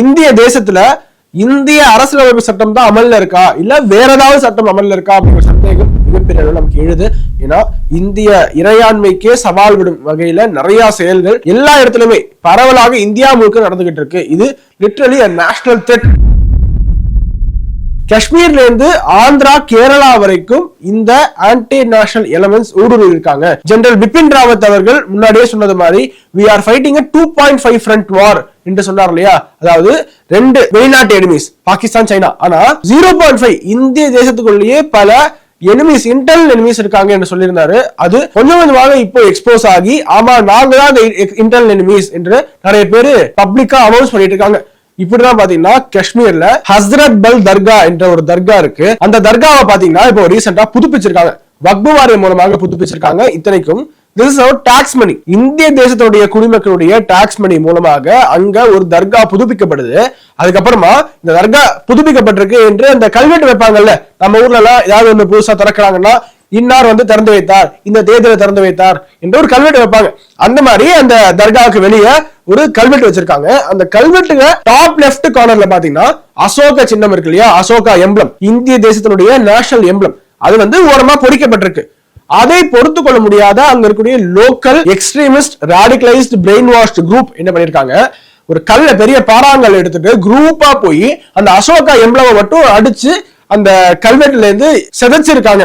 இந்திய தேசத்துல இந்திய அரசியலமைப்பு சட்டம் தான் அமல்ல இருக்கா இல்ல வேற ஏதாவது சட்டம் அமல்ல இருக்கா அப்படிங்கிற சந்தேகம் மிகப்பெரிய அளவில் நமக்கு எழுது. ஏன்னா இந்திய இறையாண்மைக்கே சவால் விடும் வகையில நிறைய செயல்கள் எல்லா இடத்துலயுமே பரவலாக இந்தியா முழுக்க நடந்துகிட்டு இருக்கு. இது லிட்டரலி நேஷனல் த்ரெட். காஷ்மீர்ல இருந்து ஆந்திரா கேரளா வரைக்கும் இந்த ஆன்டி நேஷனல் எலிமெண்ட்ஸ் ஊடுருவி இருக்காங்க. ஜெனரல் பிபின் ராவத் அவர்கள் முன்னாடியே சொன்னது மாதிரி we are fighting a 2.5 front war என்று சொன்னார் இல்லையா. அதாவது 2 வெளிநாட்டு எனிமீஸ் பாகிஸ்தான் சைனா. ஆனா 0.5 இந்திய தேசத்துக்குள்ளேயே பல எனிமீஸ் இன்டர்னல் எனிமீஸ் இருக்காங்க என்று சொல்லியிருந்தாரு. அது கொஞ்சம் கொஞ்சமாக இப்போ எக்ஸ்போஸ் ஆகி ஆமா நாங்க தான் இன்டர்னல் எனிமீஸ் என்று நிறைய பேர் பப்ளிக்கா அனௌன்ஸ் பண்ணிட்டு இருக்காங்க. இப்படிதான் பாத்தீங்கன்னா காஷ்மீர்ல ஹஸ்ரத் பல் தர்கா என்ற ஒரு தர்கா இருக்கு. அந்த தர்காவை பாத்தீங்கன்னா இப்போ ரீசெண்டா புதுப்பிச்சிருக்காங்க. வக்பு வாரியம் மூலமாக புதுப்பிச்சிருக்காங்க. இத்தனைக்கும் this is our tax money. இந்திய தேசத்துடைய குடிமக்களுடைய டாக்ஸ் மணி மூலமாக அங்க ஒரு தர்கா புதுப்பிக்கப்படுது. அதுக்கப்புறமா இந்த தர்கா புதுப்பிக்கப்பட்டிருக்கு என்று அந்த கல்வெட்டு வைப்பாங்கல்ல, நம்ம ஊர்ல எல்லாம் ஏதாவது ஒண்ணு புதுசா திறக்கிறாங்கன்னா இன்னார் வந்து திறந்து வைத்தார், இந்த தேதியில திறந்து வைத்தார் என்று ஒரு கல்வெட்டு வைப்பாங்க. அந்த மாதிரி அந்த தர்காவுக்கு வெளியே ஒரு கல்வெட்டு வச்சிருக்காங்க. அந்த கல்வெட்டுங்க டாப் லெஃப்ட் கார்னர்ல பாத்தீங்கன்னா அசோகா சின்னம் இருக்கு இல்லையா, அசோகா எம்பளம், இந்திய தேசத்தினுடைய நேஷனல் எம்பளம், அது வந்து ஓரமா பொறிக்கப்பட்டிருக்கு. அதை பொறுத்து கொள்ள முடியாத அங்க இருக்கக்கூடிய local extremist radicalised brain washed group என்ன பண்ணிருக்காங்க, ஒரு கல்ல பெரிய பாறாங்கல் எடுத்துட்டு குரூப்பா போய் அந்த அசோகா எம்பளமை மட்டும் அடிச்சு அந்த கல்வெட்டுல இருந்து செதைச்சிருக்காங்க.